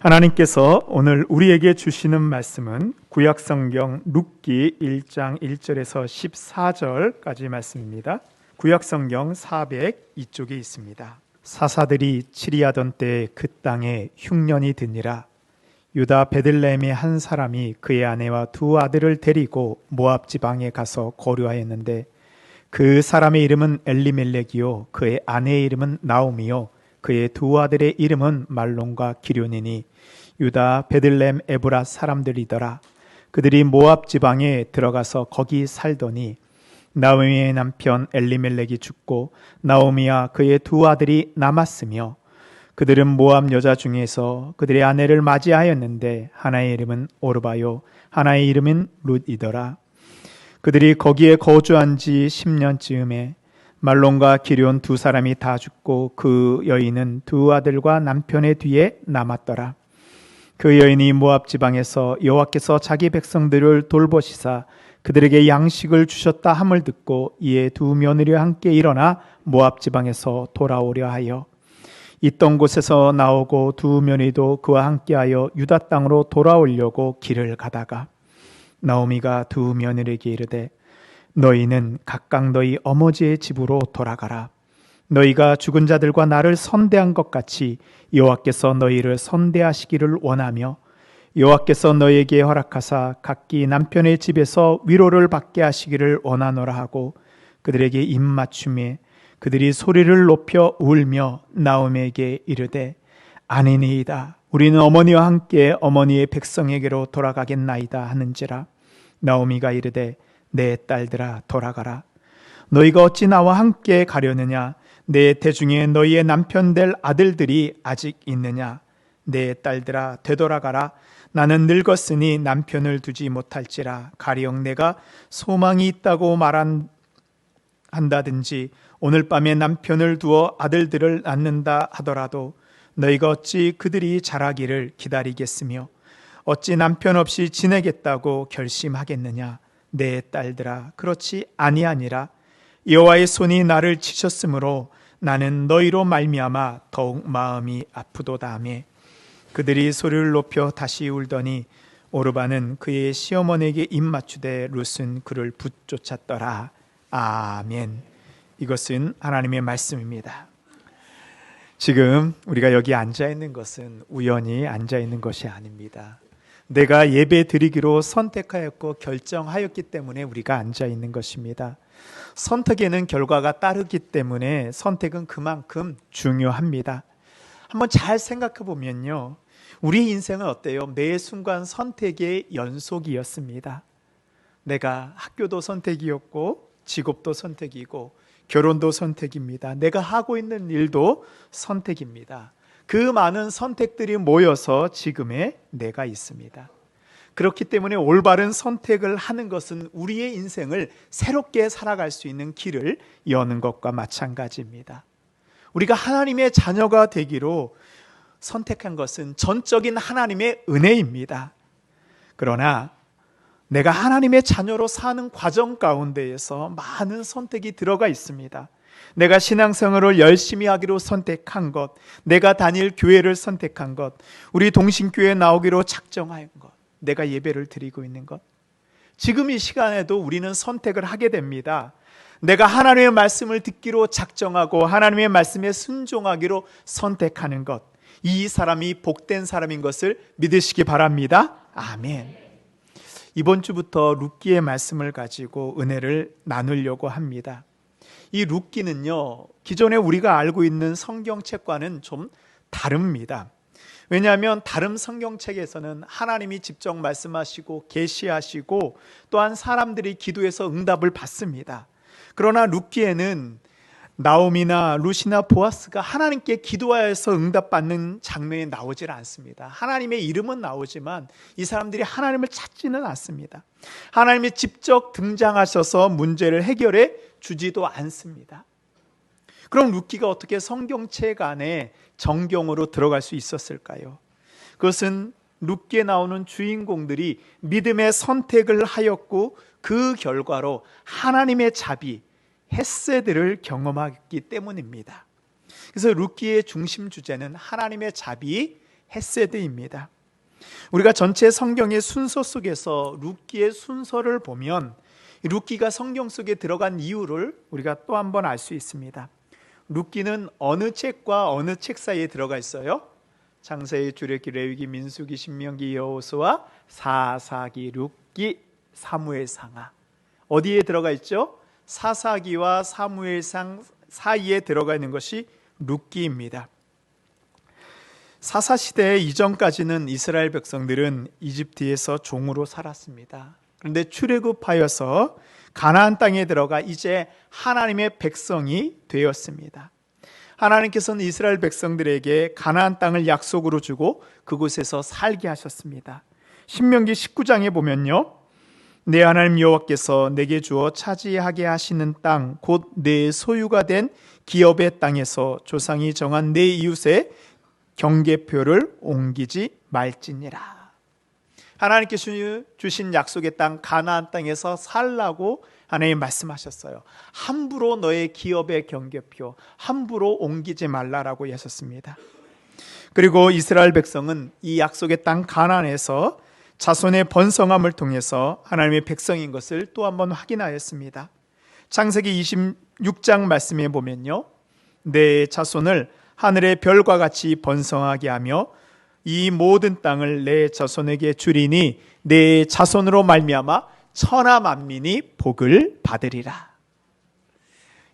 하나님께서 오늘 우리에게 주시는 말씀은 구약성경 룻기 1장 1절에서 14절까지 말씀입니다. 구약성경 402쪽에 있습니다. 사사들이 치리하던 때에 그 땅에 흉년이 드니라. 유다 베들레헴의 한 사람이 그의 아내와 두 아들을 데리고 모압 지방에 가서 거류하였는데 그 사람의 이름은 엘리멜렉이요 그의 아내의 이름은 나오미요 그의 두 아들의 이름은 말론과 기륜이니 유다 베들레헴 에브라 사람들이더라. 그들이 모압 지방에 들어가서 거기 살더니 나오미의 남편 엘리멜렉이 죽고 나오미와 그의 두 아들이 남았으며 그들은 모압 여자 중에서 그들의 아내를 맞이하였는데 하나의 이름은 오르바요 하나의 이름은 룻이더라. 그들이 거기에 거주한 지 10년쯤에 말론과 기륜 두 사람이 다 죽고 그 여인은 두 아들과 남편의 뒤에 남았더라. 그 여인이 모압 지방에서 여호와께서 자기 백성들을 돌보시사 그들에게 양식을 주셨다 함을 듣고 이에 두 며느리와 함께 일어나 모압 지방에서 돌아오려 하여 있던 곳에서 나오고 두 며느리도 그와 함께하여 유다 땅으로 돌아오려고 길을 가다가 나오미가 두 며느리에게 이르되 너희는 각각 너희 어머니의 집으로 돌아가라. 너희가 죽은 자들과 나를 선대한 것 같이 여호와께서 너희를 선대하시기를 원하며 여호와께서 너희에게 허락하사 각기 남편의 집에서 위로를 받게 하시기를 원하노라 하고 그들에게 입맞춤에 그들이 소리를 높여 울며 나오미에게 이르되 아니니이다. 우리는 어머니와 함께 어머니의 백성에게로 돌아가겠나이다 하는지라. 나오미가 이르되 내 딸들아 돌아가라. 너희가 어찌 나와 함께 가려느냐? 내 태중에 너희의 남편 될 아들들이 아직 있느냐? 내 딸들아 되돌아가라. 나는 늙었으니 남편을 두지 못할지라. 가령 내가 소망이 있다고 한다든지 오늘 밤에 남편을 두어 아들들을 낳는다 하더라도 너희가 어찌 그들이 자라기를 기다리겠으며 어찌 남편 없이 지내겠다고 결심하겠느냐? 내 딸들아 그렇지 아니하니라. 여호와의 손이 나를 치셨으므로 나는 너희로 말미암아 더욱 마음이 아프도다 하매 그들이 소리를 높여 다시 울더니 오르바는 그의 시어머니에게 입맞추되 룻은 그를 붙쫓았더라. 아멘. 이것은 하나님의 말씀입니다. 지금 우리가 여기 앉아 있는 것은 우연히 앉아 있는 것이 아닙니다. 내가 예배 드리기로 선택하였고 결정하였기 때문에 우리가 앉아 있는 것입니다. 선택에는 결과가 따르기 때문에 선택은 그만큼 중요합니다. 한번 잘 생각해 보면요, 우리 인생은 어때요? 매 순간 선택의 연속이었습니다. 내가 학교도 선택이었고 직업도 선택이고 결혼도 선택입니다. 내가 하고 있는 일도 선택입니다. 그 많은 선택들이 모여서 지금의 내가 있습니다. 그렇기 때문에 올바른 선택을 하는 것은 우리의 인생을 새롭게 살아갈 수 있는 길을 여는 것과 마찬가지입니다. 우리가 하나님의 자녀가 되기로 선택한 것은 전적인 하나님의 은혜입니다. 그러나 내가 하나님의 자녀로 사는 과정 가운데에서 많은 선택이 들어가 있습니다. 내가 신앙생활을 열심히 하기로 선택한 것, 내가 다닐 교회를 선택한 것, 우리 동신교회에 나오기로 작정한 것, 내가 예배를 드리고 있는 것, 지금 이 시간에도 우리는 선택을 하게 됩니다. 내가 하나님의 말씀을 듣기로 작정하고 하나님의 말씀에 순종하기로 선택하는 것, 이 사람이 복된 사람인 것을 믿으시기 바랍니다. 아멘. 이번 주부터 룻기의 말씀을 가지고 은혜를 나누려고 합니다. 이 룻기는요, 기존에 우리가 알고 있는 성경책과는 좀 다릅니다. 왜냐하면 다른 성경책에서는 하나님이 직접 말씀하시고 계시하시고 또한 사람들이 기도해서 응답을 받습니다. 그러나 룻기에는 나오미나 룻이나 보아스가 하나님께 기도하여서 응답받는 장면이 나오질 않습니다. 하나님의 이름은 나오지만 이 사람들이 하나님을 찾지는 않습니다. 하나님이 직접 등장하셔서 문제를 해결해 주지도 않습니다. 그럼 룻기가 어떻게 성경책 안에 정경으로 들어갈 수 있었을까요? 그것은 룻기에 나오는 주인공들이 믿음의 선택을 하였고 그 결과로 하나님의 자비, 헤세드를 경험하기 때문입니다. 그래서 룻기의 중심 주제는 하나님의 자비, 헤세드입니다. 우리가 전체 성경의 순서 속에서 룻기의 순서를 보면 룻기가 성경 속에 들어간 이유를 우리가 또 한 번 알 수 있습니다. 룻기는 어느 책과 어느 책 사이에 들어가 있어요? 창세기, 출애굽기, 레위기, 민수기, 신명기, 여호수아, 사사기, 룻기, 사무엘상하. 어디에 들어가 있죠? 사사기와 사무엘상 사이에 들어가 있는 것이 룻기입니다. 사사시대 이전까지는 이스라엘 백성들은 이집트에서 종으로 살았습니다. 그런데 출애굽하여서 가나안 땅에 들어가 이제 하나님의 백성이 되었습니다. 하나님께서는 이스라엘 백성들에게 가나안 땅을 약속으로 주고 그곳에서 살게 하셨습니다. 신명기 19장에 보면요, 내 하나님 여호와께서 내게 주어 차지하게 하시는 땅, 곧 내 소유가 된 기업의 땅에서 조상이 정한 내 이웃의 경계표를 옮기지 말지니라. 하나님께서 주신 약속의 땅 가나안 땅에서 살라고 하나님 말씀하셨어요. 함부로 너의 기업의 경계표 함부로 옮기지 말라라고 하셨습니다. 그리고 이스라엘 백성은 이 약속의 땅 가나안에서 자손의 번성함을 통해서 하나님의 백성인 것을 또 한 번 확인하였습니다. 창세기 26장 말씀에 보면요, 내 자손을 하늘의 별과 같이 번성하게 하며 이 모든 땅을 내 자손에게 주리니 내 자손으로 말미암아 천하 만민이 복을 받으리라.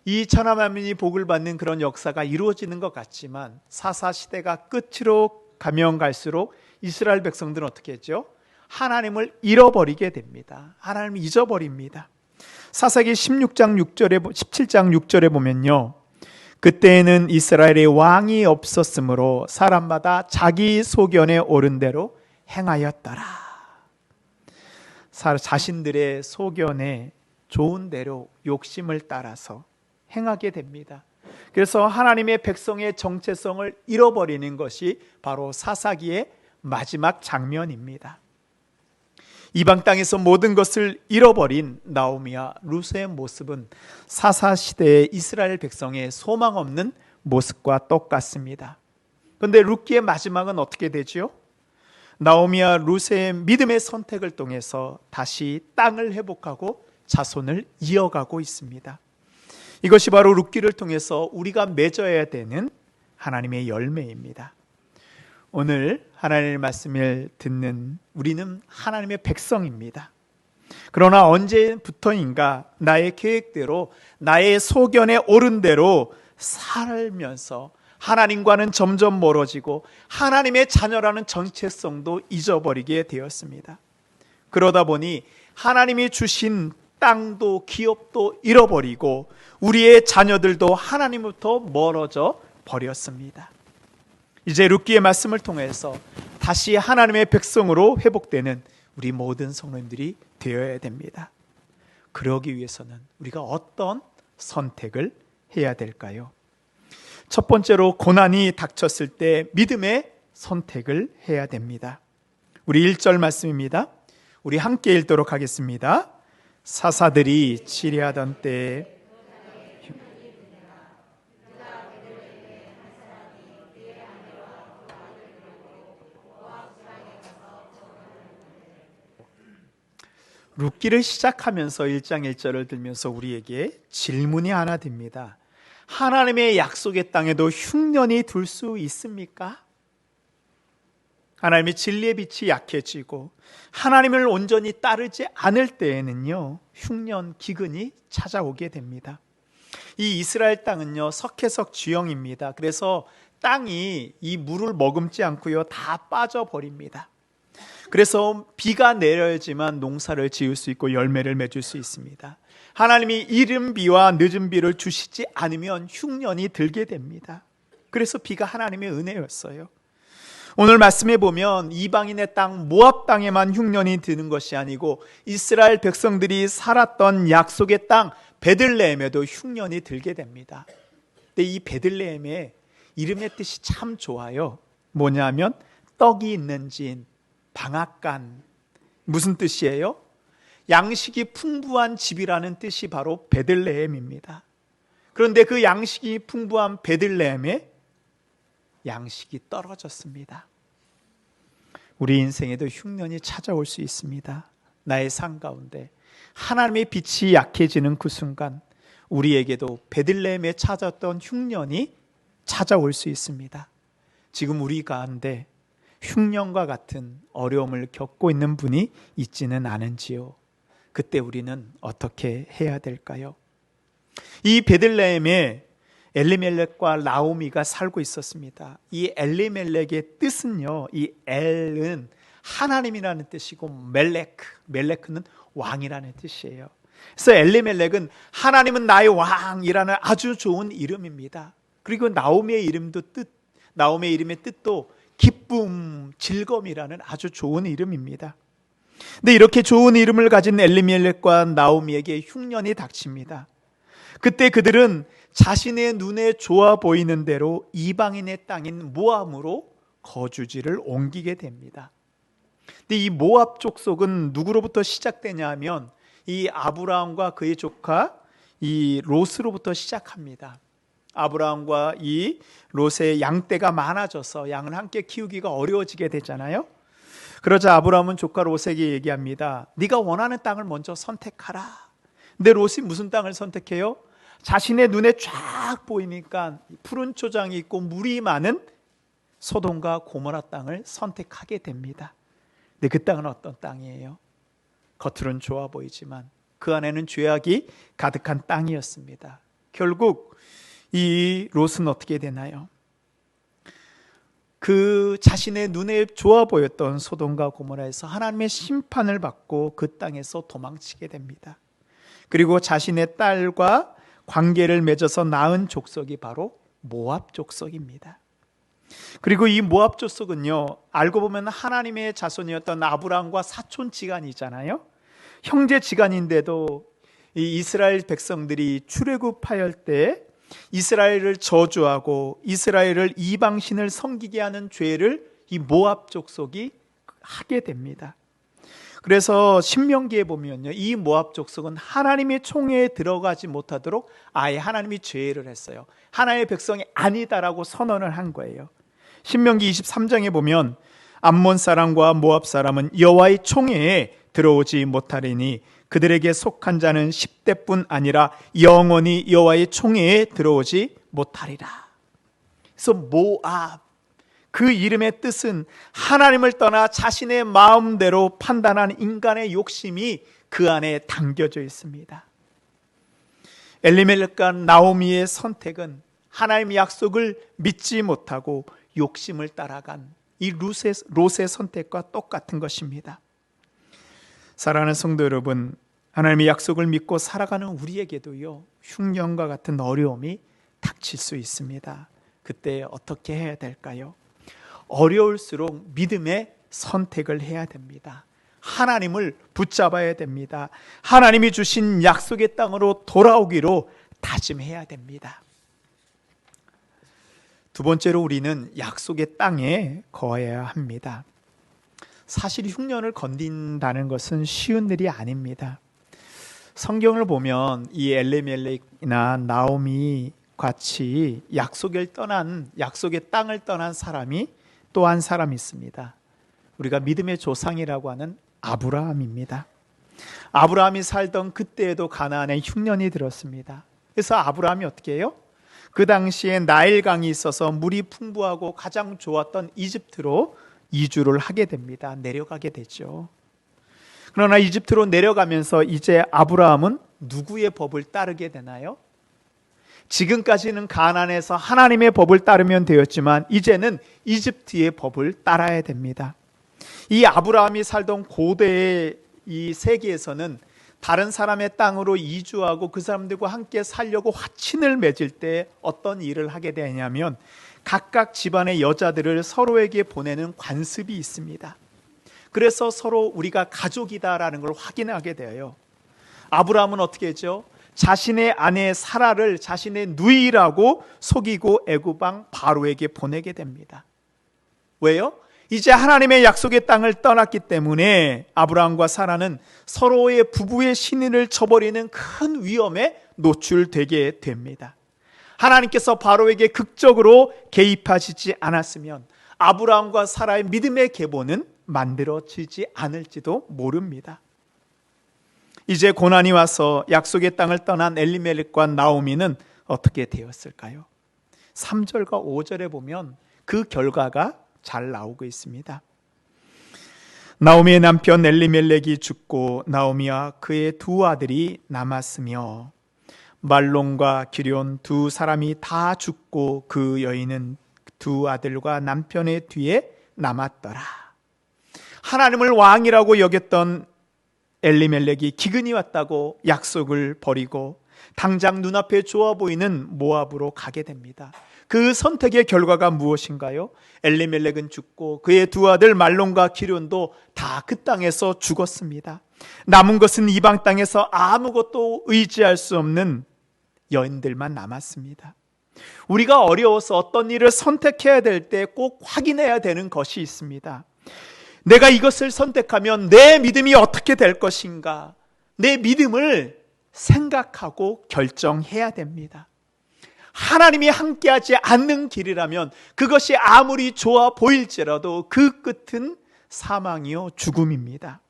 이 천하 만민이 복을 받는 그런 역사가 이루어지는 것 같지만 사사시대가 끝으로 가면 갈수록 이스라엘 백성들은 어떻게 했죠? 하나님을 잃어버리게 됩니다. 하나님을 잊어버립니다. 사사기 16장 6절에 17장 6절에 보면요, 그때에는 이스라엘의 왕이 없었으므로 사람마다 자기 소견에 오른 대로 행하였더라. 자신들의 소견에 좋은 대로 욕심을 따라서 행하게 됩니다. 그래서 하나님의 백성의 정체성을 잃어버리는 것이 바로 사사기의 마지막 장면입니다. 이방 땅에서 모든 것을 잃어버린 나오미와 룻의 모습은 사사시대의 이스라엘 백성의 소망 없는 모습과 똑같습니다. 그런데 룻기의 마지막은 어떻게 되죠? 나오미와 룻의 믿음의 선택을 통해서 다시 땅을 회복하고 자손을 이어가고 있습니다. 이것이 바로 룻기를 통해서 우리가 맺어야 되는 하나님의 열매입니다. 오늘 하나님의 말씀을 듣는 우리는 하나님의 백성입니다. 그러나 언제부터인가 나의 계획대로 나의 소견에 오른 대로 살면서 하나님과는 점점 멀어지고 하나님의 자녀라는 정체성도 잊어버리게 되었습니다. 그러다 보니 하나님이 주신 땅도 기업도 잃어버리고 우리의 자녀들도 하나님부터 멀어져 버렸습니다. 이제 룻기의 말씀을 통해서 다시 하나님의 백성으로 회복되는 우리 모든 성도님들이 되어야 됩니다. 그러기 위해서는 우리가 어떤 선택을 해야 될까요? 첫 번째로 고난이 닥쳤을 때 믿음의 선택을 해야 됩니다. 우리 1절 말씀입니다. 우리 함께 읽도록 하겠습니다. 사사들이 치리하던 때에 룻기를 시작하면서 1장 1절을 들면서 우리에게 질문이 하나 듭니다. 하나님의 약속의 땅에도 흉년이 둘 수 있습니까? 하나님의 진리의 빛이 약해지고 하나님을 온전히 따르지 않을 때에는요, 흉년, 기근이 찾아오게 됩니다. 이 이스라엘 땅은요, 석회석 지형입니다. 그래서 땅이 이 물을 머금지 않고요, 다 빠져버립니다. 그래서 비가 내려야지만 농사를 지을 수 있고 열매를 맺을 수 있습니다. 하나님이 이른 비와 늦은 비를 주시지 않으면 흉년이 들게 됩니다. 그래서 비가 하나님의 은혜였어요. 오늘 말씀해 보면 이방인의 땅 모압 땅에만 흉년이 드는 것이 아니고 이스라엘 백성들이 살았던 약속의 땅 베들레헴에도 흉년이 들게 됩니다. 근데 이 베들레헴의 이름의 뜻이 참 좋아요. 뭐냐면 떡이 있는 진, 방앗간. 무슨 뜻이에요? 양식이 풍부한 집이라는 뜻이 바로 베들레헴입니다. 그런데 그 양식이 풍부한 베들레헴에 양식이 떨어졌습니다. 우리 인생에도 흉년이 찾아올 수 있습니다. 나의 삶 가운데 하나님의 빛이 약해지는 그 순간 우리에게도 베들레헴에 찾았던 흉년이 찾아올 수 있습니다. 지금 우리 가운데 흉년과 같은 어려움을 겪고 있는 분이 있지는 않은지요? 그때 우리는 어떻게 해야 될까요? 이 베들레헴에 엘리멜렉과 나오미가 살고 있었습니다. 이 엘리멜렉의 뜻은요, 이 엘은 하나님이라는 뜻이고 멜레크는 왕이라는 뜻이에요. 그래서 엘리멜렉은 하나님은 나의 왕이라는 아주 좋은 이름입니다. 그리고 나오미의 이름의 뜻도 기쁨, 즐거움이라는 아주 좋은 이름입니다. 근데 이렇게 좋은 이름을 가진 엘리멜렉과 나오미에게 흉년이 닥칩니다. 그때 그들은 자신의 눈에 좋아 보이는 대로 이방인의 땅인 모압으로 거주지를 옮기게 됩니다. 근데 이 모압 족속은 누구로부터 시작되냐 하면 이 아브라함과 그의 조카 이 롯으로부터 시작합니다. 아브라함과 이 롯의 양떼가 많아져서 양을 함께 키우기가 어려워지게 되잖아요. 그러자 아브라함은 조카 롯에게 얘기합니다. 네가 원하는 땅을 먼저 선택하라. 근데 롯이 무슨 땅을 선택해요? 자신의 눈에 쫙 보이니까 푸른 초장이 있고 물이 많은 소돔과 고모라 땅을 선택하게 됩니다. 근데 그 땅은 어떤 땅이에요? 겉으로는 좋아 보이지만 그 안에는 죄악이 가득한 땅이었습니다. 결국 이 롯은 어떻게 되나요? 그 자신의 눈에 좋아 보였던 소돔과 고모라에서 하나님의 심판을 받고 그 땅에서 도망치게 됩니다. 그리고 자신의 딸과 관계를 맺어서 낳은 족속이 바로 모압 족속입니다. 그리고 이 모압 족속은요, 알고 보면 하나님의 자손이었던 아브라함과 사촌지간이잖아요. 형제지간인데도 이 이스라엘 백성들이 출애굽하였을 때 이스라엘을 저주하고 이스라엘을 이방신을 섬기게 하는 죄를 이 모압 족속이 하게 됩니다. 그래서 신명기에 보면요, 이 모압 족속은 하나님의 총회에 들어가지 못하도록 아예 하나님이 제의를 했어요. 하나님의 백성이 아니다라고 선언을 한 거예요. 신명기 23장에 보면 암몬 사람과 모압 사람은 여호와의 총회에 들어오지 못하리니 그들에게 속한 자는 10대뿐 아니라 영원히 여호와의 총회에 들어오지 못하리라. 그래서 모압, 그 이름의 뜻은 하나님을 떠나 자신의 마음대로 판단한 인간의 욕심이 그 안에 담겨져 있습니다. 엘리멜렉과 나오미의 선택은 하나님의 약속을 믿지 못하고 욕심을 따라간 이 롯의 선택과 똑같은 것입니다. 사랑하는 성도 여러분, 하나님의 약속을 믿고 살아가는 우리에게도요, 흉년과 같은 어려움이 닥칠 수 있습니다. 그때 어떻게 해야 될까요? 어려울수록 믿음의 선택을 해야 됩니다. 하나님을 붙잡아야 됩니다. 하나님이 주신 약속의 땅으로 돌아오기로 다짐해야 됩니다. 두 번째로 우리는 약속의 땅에 거해야 합니다. 사실 흉년을 건딘다는 것은 쉬운 일이 아닙니다. 성경을 보면 이 엘리멜렉이나 나오미 같이 약속의 땅을 떠난 사람이 또 한 사람이 있습니다. 우리가 믿음의 조상이라고 하는 아브라함입니다. 아브라함이 살던 그때에도 가나안에 흉년이 들었습니다. 그래서 아브라함이 어떻게 해요? 그 당시에 나일강이 있어서 물이 풍부하고 가장 좋았던 이집트로 이주를 하게 됩니다. 내려가게 되죠. 그러나 이집트로 내려가면서 이제 아브라함은 누구의 법을 따르게 되나요? 지금까지는 가나안에서 하나님의 법을 따르면 되었지만 이제는 이집트의 법을 따라야 됩니다. 이 아브라함이 살던 고대의 이 세계에서는 다른 사람의 땅으로 이주하고 그 사람들과 함께 살려고 화친을 맺을 때 어떤 일을 하게 되냐면 각각 집안의 여자들을 서로에게 보내는 관습이 있습니다. 그래서 서로 우리가 가족이다라는 걸 확인하게 되어요. 아브라함은 어떻게 했죠? 자신의 아내 사라를 자신의 누이라고 속이고 애굽 왕 바로에게 보내게 됩니다. 왜요? 이제 하나님의 약속의 땅을 떠났기 때문에 아브라함과 사라는 서로의 부부의 신인을 저버리는 큰 위험에 노출되게 됩니다. 하나님께서 바로에게 극적으로 개입하시지 않았으면 아브라함과 사라의 믿음의 계보는 만들어지지 않을지도 모릅니다. 이제 고난이 와서 약속의 땅을 떠난 엘리멜렉과 나오미는 어떻게 되었을까요? 3절과 5절에 보면 그 결과가 잘 나오고 있습니다. 나오미의 남편 엘리멜렉이 죽고 나오미와 그의 두 아들이 남았으며 말론과 기럨 두 사람이 다 죽고 그 여인은 두 아들과 남편의 뒤에 남았더라. 하나님을 왕이라고 여겼던 엘리멜렉이 기근이 왔다고 약속을 버리고 당장 눈앞에 좋아 보이는 모압으로 가게 됩니다. 그 선택의 결과가 무엇인가요? 엘리멜렉은 죽고 그의 두 아들 말론과 기럨도 다 그 땅에서 죽었습니다. 남은 것은 이방 땅에서 아무것도 의지할 수 없는 여인들만 남았습니다. 우리가 어려워서 어떤 일을 선택해야 될 때 꼭 확인해야 되는 것이 있습니다. 내가 이것을 선택하면 내 믿음이 어떻게 될 것인가? 내 믿음을 생각하고 결정해야 됩니다. 하나님이 함께하지 않는 길이라면 그것이 아무리 좋아 보일지라도 그 끝은 사망이요 죽음입니다.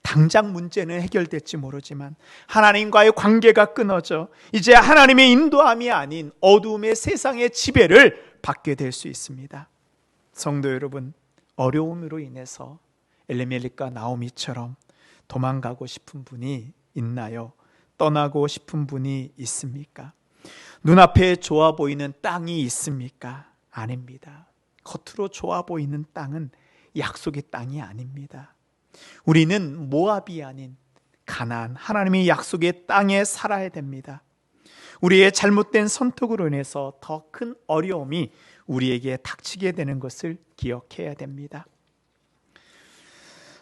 당장 문제는 해결될지 모르지만 하나님과의 관계가 끊어져 이제 하나님의 인도함이 아닌 어두움의 세상의 지배를 받게 될 수 있습니다. 성도 여러분, 어려움으로 인해서 엘리멜렉과 나오미처럼 도망가고 싶은 분이 있나요? 떠나고 싶은 분이 있습니까? 눈앞에 좋아 보이는 땅이 있습니까? 아닙니다. 겉으로 좋아 보이는 땅은 약속의 땅이 아닙니다. 우리는 모압이 아닌 가나안, 하나님의 약속의 땅에 살아야 됩니다. 우리의 잘못된 선택으로 인해서 더 큰 어려움이 우리에게 닥치게 되는 것을 기억해야 됩니다.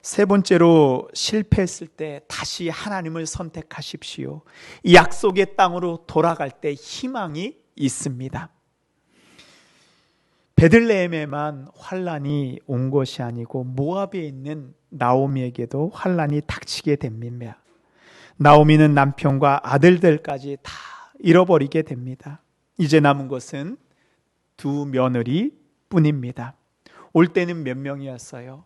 세 번째로, 실패했을 때 다시 하나님을 선택하십시오. 이 약속의 땅으로 돌아갈 때 희망이 있습니다. 베들레헴에만 환란이 온 것이 아니고 모압에 있는 나오미에게도 환란이 닥치게 됩니다. 나오미는 남편과 아들들까지 다 잃어버리게 됩니다. 이제 남은 것은 두 며느리 뿐입니다. 올 때는 몇 명이었어요?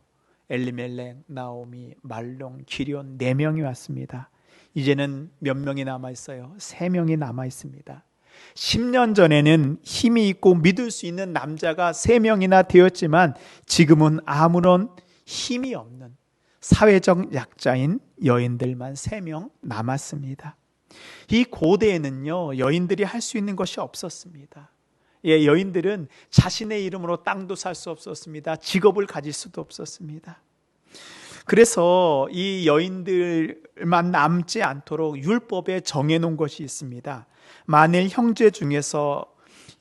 엘리멜렉, 나오미, 말론, 기럨 4명이 왔습니다. 이제는 몇 명이 남아있어요? 3명이 남아있습니다. 10년 전에는 힘이 있고 믿을 수 있는 남자가 3명이나 되었지만 지금은 아무런 힘이 없는 사회적 약자인 여인들만 3명 남았습니다. 이 고대에는요, 여인들이 할 수 있는 것이 없었습니다. 여인들은 자신의 이름으로 땅도 살 수 없었습니다. 직업을 가질 수도 없었습니다. 그래서 이 여인들만 남지 않도록 율법에 정해놓은 것이 있습니다. 만일 형제 중에서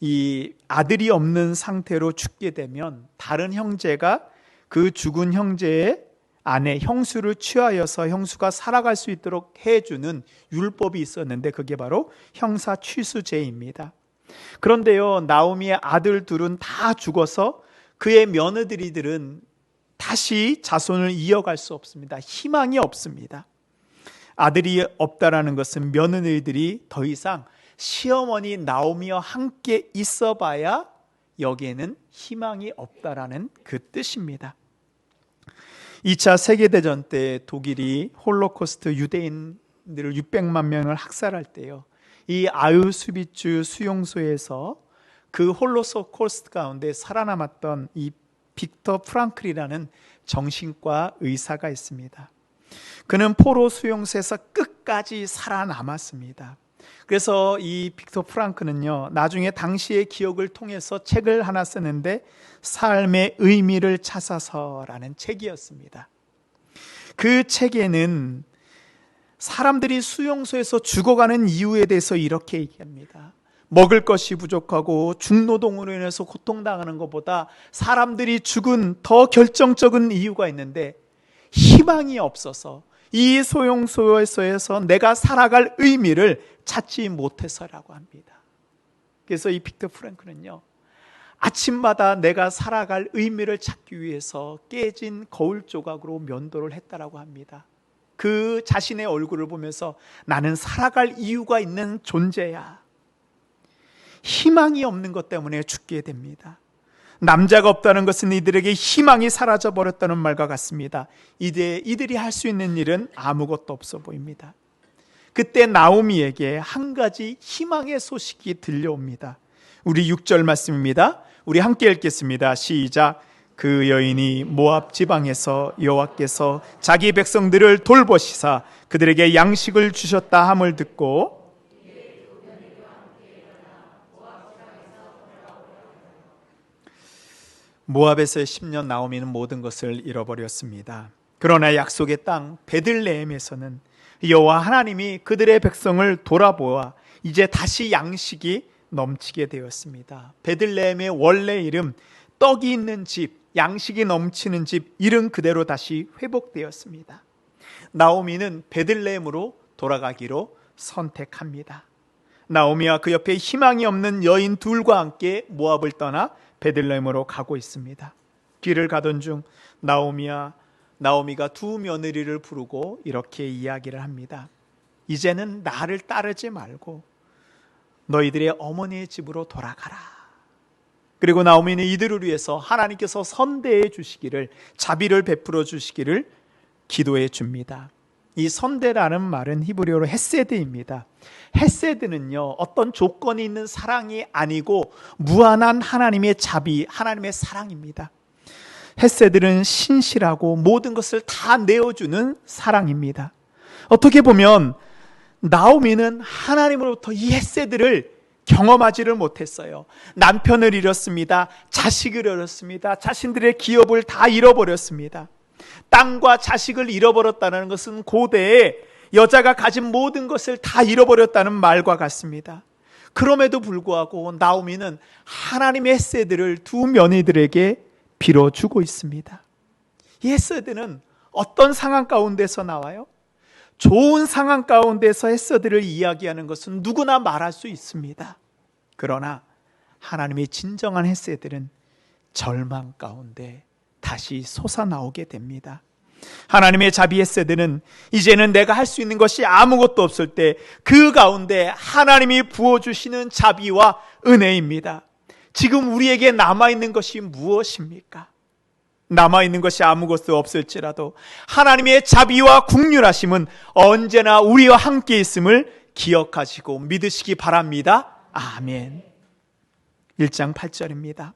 이 아들이 없는 상태로 죽게 되면 다른 형제가 그 죽은 형제의 아내 형수를 취하여서 형수가 살아갈 수 있도록 해주는 율법이 있었는데 그게 바로 형사 취수제입니다. 그런데요, 나오미의 아들 둘은 다 죽어서 그의 며느리들은 다시 자손을 이어갈 수 없습니다. 희망이 없습니다. 아들이 없다라는 것은 며느리들이 더 이상 시어머니 나오미와 함께 있어봐야 여기에는 희망이 없다라는 그 뜻입니다. 2차 세계대전 때 독일이 홀로코스트 유대인들을 600만 명을 학살할 때요, 이 아우슈비츠 수용소에서 그 홀로코스트 가운데 살아남았던 이 빅터 프랑클이라는 정신과 의사가 있습니다. 그는 포로 수용소에서 끝까지 살아남았습니다. 그래서 이 빅터 프랑클은요, 나중에 당시의 기억을 통해서 책을 하나 쓰는데 삶의 의미를 찾아서라는 책이었습니다. 그 책에는 사람들이 수용소에서 죽어가는 이유에 대해서 이렇게 얘기합니다. 먹을 것이 부족하고 중노동으로 인해서 고통당하는 것보다 사람들이 죽은 더 결정적인 이유가 있는데 희망이 없어서 이 수용소에서 내가 살아갈 의미를 찾지 못해서라고 합니다. 그래서 이 빅터 프랑클은요, 아침마다 내가 살아갈 의미를 찾기 위해서 깨진 거울 조각으로 면도를 했다라고 합니다. 그 자신의 얼굴을 보면서 나는 살아갈 이유가 있는 존재야. 희망이 없는 것 때문에 죽게 됩니다. 남자가 없다는 것은 이들에게 희망이 사라져 버렸다는 말과 같습니다. 이들이 할 수 있는 일은 아무것도 없어 보입니다. 그때 나오미에게 한 가지 희망의 소식이 들려옵니다. 우리 6절 말씀입니다. 우리 함께 읽겠습니다. 시작. 그 여인이 모압 지방에서 여호와께서 자기 백성들을 돌보시사 그들에게 양식을 주셨다 함을 듣고 모압에서의 10년 나오미는 모든 것을 잃어버렸습니다. 그러나 약속의 땅 베들레헴에서는 여호와 하나님이 그들의 백성을 돌아보아 이제 다시 양식이 넘치게 되었습니다. 베들레헴의 원래 이름 떡이 있는 집, 양식이 넘치는 집, 이름 그대로 다시 회복되었습니다. 나오미는 베들레헴으로 돌아가기로 선택합니다. 나오미와 그 옆에 희망이 없는 여인 둘과 함께 모압을 떠나 베들레헴으로 가고 있습니다. 길을 가던 중 나오미가 두 며느리를 부르고 이렇게 이야기를 합니다. 이제는 나를 따르지 말고 너희들의 어머니의 집으로 돌아가라. 그리고 나오미는 이들을 위해서 하나님께서 선대해 주시기를, 자비를 베풀어 주시기를 기도해 줍니다. 이 선대라는 말은 히브리어로 헤세드입니다. 헤세드는요, 어떤 조건이 있는 사랑이 아니고 무한한 하나님의 자비, 하나님의 사랑입니다. 헤세드는 신실하고 모든 것을 다 내어주는 사랑입니다. 어떻게 보면 나오미는 하나님으로부터 이 헤세드를 경험하지를 못했어요. 남편을 잃었습니다. 자식을 잃었습니다. 자신들의 기업을 다 잃어버렸습니다. 땅과 자식을 잃어버렸다는 것은 고대에 여자가 가진 모든 것을 다 잃어버렸다는 말과 같습니다. 그럼에도 불구하고 나오미는 하나님의 헤세드를 두 며느리들에게 빌어주고 있습니다. 이 헤세드는 어떤 상황 가운데서 나와요? 좋은 상황 가운데서 헤세드를 이야기하는 것은 누구나 말할 수 있습니다. 그러나 하나님의 진정한 헤세드는 절망 가운데 다시 솟아나오게 됩니다. 하나님의 자비 헤세드는 이제는 내가 할 수 있는 것이 아무것도 없을 때 그 가운데 하나님이 부어주시는 자비와 은혜입니다. 지금 우리에게 남아있는 것이 무엇입니까? 남아있는 것이 아무것도 없을지라도 하나님의 자비와 긍휼하심은 언제나 우리와 함께 있음을 기억하시고 믿으시기 바랍니다. 아멘. 1장 8절입니다.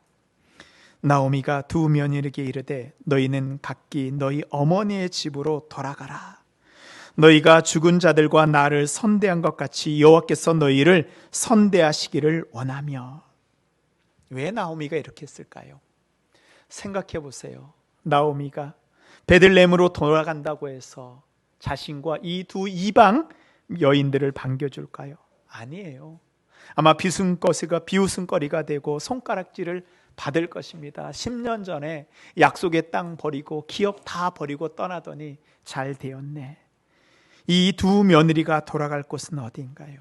나오미가 두 며느리에게 이르되 너희는 각기 너희 어머니의 집으로 돌아가라. 너희가 죽은 자들과 나를 선대한 것 같이 여호와께서 너희를 선대하시기를 원하며. 왜 나오미가 이렇게 했을까요? 생각해 보세요. 나오미가 베들레헴으로 돌아간다고 해서 자신과 이 두 이방 여인들을 반겨줄까요? 아니에요. 아마 비웃음거리가 되고 손가락질을 받을 것입니다. 10년 전에 약속의 땅 버리고 기업 다 버리고 떠나더니 잘 되었네. 이 두 며느리가 돌아갈 곳은 어디인가요?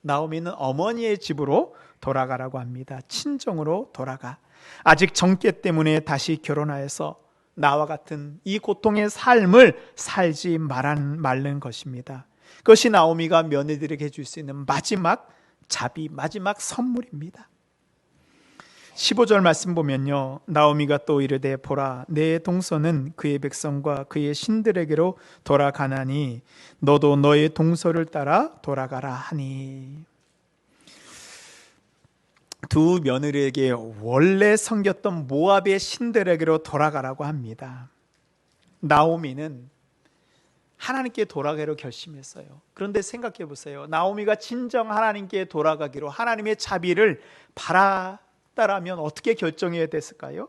나오미는 어머니의 집으로 돌아가라고 합니다. 친정으로 돌아가. 아직 정죄 때문에 다시 결혼하여서 나와 같은 이 고통의 삶을 살지 말는 것입니다. 그것이 나오미가 며느리들에게 해줄 수 있는 마지막 자비, 마지막 선물입니다. 15절 말씀 보면요, 나오미가 또 이르되 보라 내 동서는 그의 백성과 그의 신들에게로 돌아가나니 너도 너의 동서를 따라 돌아가라 하니. 두 며느리에게 원래 섬겼던 모압의 신들에게로 돌아가라고 합니다. 나오미는 하나님께 돌아가기로 결심했어요. 그런데 생각해 보세요. 나오미가 진정 하나님께 돌아가기로 하나님의 자비를 바랐다라면 어떻게 결정해야 됐을까요?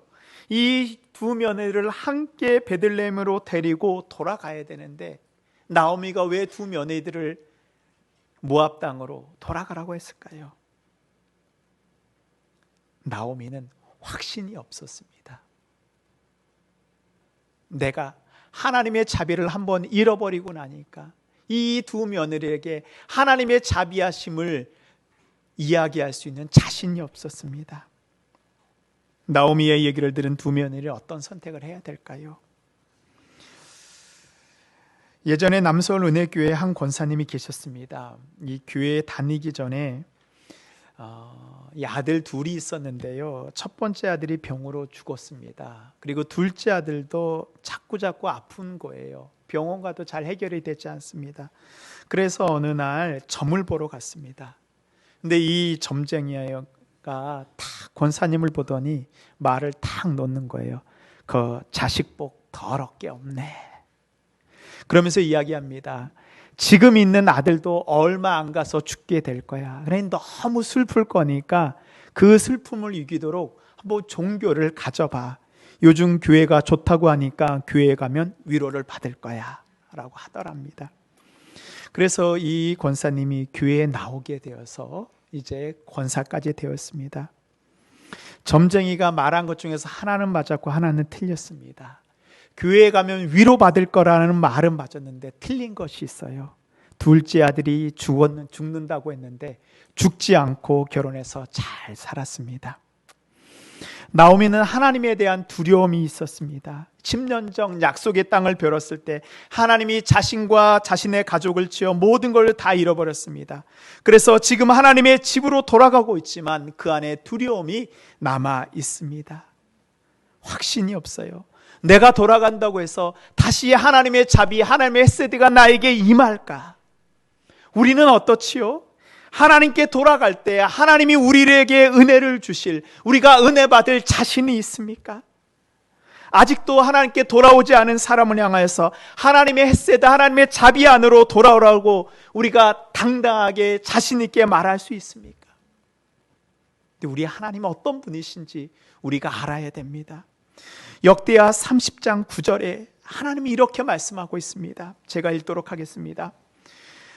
이 두 며느리를 함께 베들레헴으로 데리고 돌아가야 되는데 나오미가 왜 두 며느리들을 모압 땅으로 돌아가라고 했을까요? 나오미는 확신이 없었습니다. 내가 하나님의 자비를 한번 잃어버리고 나니까 이 두 며느리에게 하나님의 자비하심을 이야기할 수 있는 자신이 없었습니다. 나오미의 얘기를 들은 두 며느리 어떤 선택을 해야 될까요? 예전에 남서울 은혜교회에 한 권사님이 계셨습니다. 이 교회에 다니기 전에 이 아들 둘이 있었는데요. 첫 번째 아들이 병으로 죽었습니다. 그리고 둘째 아들도 자꾸 아픈 거예요. 병원 가도 잘 해결이 되지 않습니다. 그래서 어느 날 점을 보러 갔습니다. 근데 이 점쟁이가 탁 권사님을 보더니 말을 탁 놓는 거예요. 그 자식 복 더럽게 없네. 그러면서 이야기합니다. 지금 있는 아들도 얼마 안 가서 죽게 될 거야. 그러니 너무 슬플 거니까 그 슬픔을 이기도록 한번 종교를 가져봐. 요즘 교회가 좋다고 하니까 교회에 가면 위로를 받을 거야 라고 하더랍니다. 그래서 이 권사님이 교회에 나오게 되어서 이제 권사까지 되었습니다. 점쟁이가 말한 것 중에서 하나는 맞았고 하나는 틀렸습니다. 교회에 가면 위로받을 거라는 말은 맞았는데 틀린 것이 있어요. 둘째 아들이 죽는다고 했는데 죽지 않고 결혼해서 잘 살았습니다. 나오미는 하나님에 대한 두려움이 있었습니다. 10년 전 약속의 땅을 벼렀을 때 하나님이 자신과 자신의 가족을 지어 모든 걸 다 잃어버렸습니다. 그래서 지금 하나님의 집으로 돌아가고 있지만 그 안에 두려움이 남아 있습니다. 확신이 없어요. 내가 돌아간다고 해서 다시 하나님의 자비, 하나님의 헤세드가 나에게 임할까? 우리는 어떻지요? 하나님께 돌아갈 때 하나님이 우리에게 은혜를 주실, 우리가 은혜 받을 자신이 있습니까? 아직도 하나님께 돌아오지 않은 사람을 향하여서 하나님의 헤세드, 하나님의 자비 안으로 돌아오라고 우리가 당당하게 자신 있게 말할 수 있습니까? 근데 우리 하나님은 어떤 분이신지 우리가 알아야 됩니다. 역대하 30장 9절에 하나님이 이렇게 말씀하고 있습니다. 제가 읽도록 하겠습니다.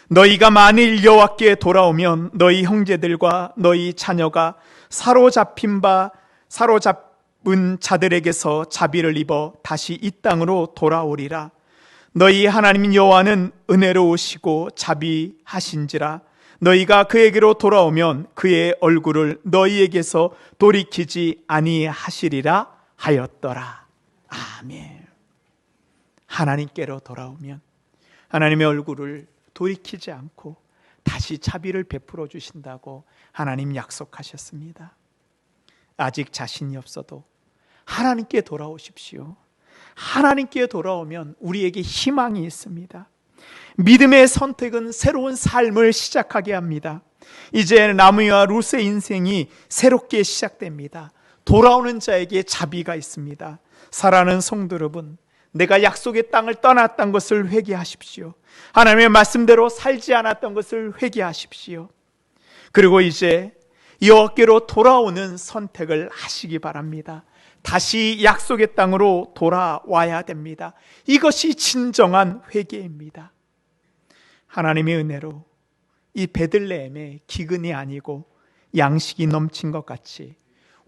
너희가 만일 여호와께 돌아오면 너희 형제들과 너희 자녀가 사로잡은 자들에게서 자비를 입어 다시 이 땅으로 돌아오리라. 너희 하나님 여호와는 은혜로우시고 자비하신지라. 너희가 그에게로 돌아오면 그의 얼굴을 너희에게서 돌이키지 아니하시리라 하였더라. 아멘. 하나님께로 돌아오면 하나님의 얼굴을 돌이키지 않고 다시 자비를 베풀어 주신다고 하나님 약속하셨습니다. 아직 자신이 없어도 하나님께 돌아오십시오. 하나님께 돌아오면 우리에게 희망이 있습니다. 믿음의 선택은 새로운 삶을 시작하게 합니다. 이제 나무와 룻의 인생이 새롭게 시작됩니다. 돌아오는 자에게 자비가 있습니다. 사랑하는 성도 여러분, 내가 약속의 땅을 떠났던 것을 회개하십시오. 하나님의 말씀대로 살지 않았던 것을 회개하십시오. 그리고 이제 여호와께로 돌아오는 선택을 하시기 바랍니다. 다시 약속의 땅으로 돌아와야 됩니다. 이것이 진정한 회개입니다. 하나님의 은혜로 이 베들레헴의 기근이 아니고 양식이 넘친 것 같이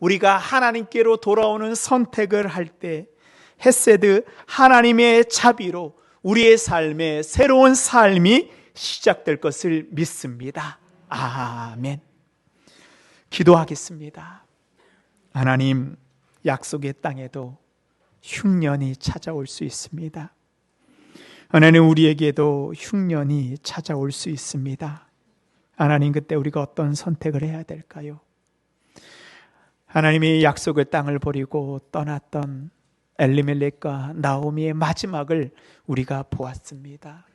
우리가 하나님께로 돌아오는 선택을 할 때 헤세드, 하나님의 자비로 우리의 삶에 새로운 삶이 시작될 것을 믿습니다. 아멘. 기도하겠습니다. 하나님, 약속의 땅에도 흉년이 찾아올 수 있습니다. 하나님, 우리에게도 흉년이 찾아올 수 있습니다. 하나님, 그때 우리가 어떤 선택을 해야 될까요? 하나님이 약속의 땅을 버리고 떠났던 엘리멜렉과 나오미의 마지막을 우리가 보았습니다.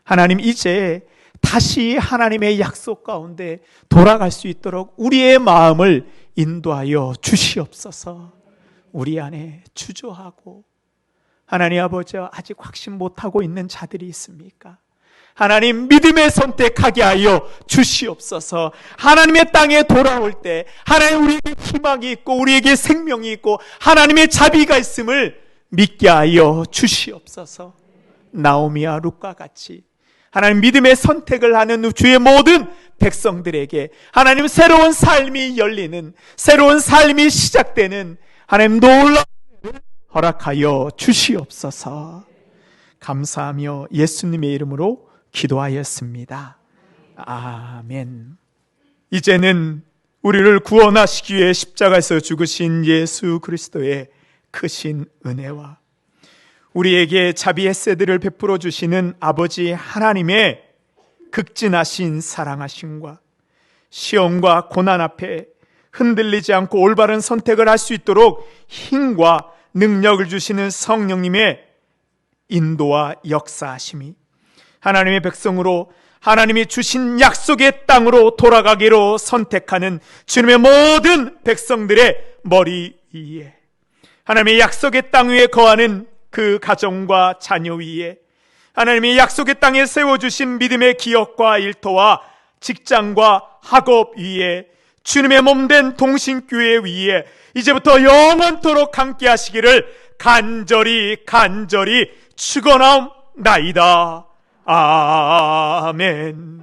하나님, 이제 다시 하나님의 약속 가운데 돌아갈 수 있도록 우리의 마음을 인도하여 주시옵소서. 우리 안에 주저하고 하나님 아버지 아직 확신 못하고 있는 자들이 있습니까? 하나님, 믿음의 선택하게 하여 주시옵소서. 하나님의 땅에 돌아올 때 하나님 우리에게 희망이 있고 우리에게 생명이 있고 하나님의 자비가 있음을 믿게 하여 주시옵소서. 나오미와 룻과 같이 하나님 믿음의 선택을 하는 주의 모든 백성들에게 하나님 새로운 삶이 열리는, 새로운 삶이 시작되는 하나님 놀라운 은혜를 허락하여 주시옵소서. 감사하며 예수님의 이름으로 기도하였습니다. 아멘. 이제는 우리를 구원하시기 위해 십자가에서 죽으신 예수 그리스도의 크신 은혜와 우리에게 자비 헤세드를 베풀어 주시는 아버지 하나님의 극진하신 사랑하심과 시험과 고난 앞에 흔들리지 않고 올바른 선택을 할 수 있도록 힘과 능력을 주시는 성령님의 인도와 역사하심이 하나님의 백성으로 하나님이 주신 약속의 땅으로 돌아가기로 선택하는 주님의 모든 백성들의 머리 위에, 하나님의 약속의 땅 위에 거하는 그 가정과 자녀 위에, 하나님이 약속의 땅에 세워주신 믿음의 기업과 일터와 직장과 학업 위에, 주님의 몸된 동신교회 위에 이제부터 영원토록 함께 하시기를 간절히 축원하옵나이다. 아멘.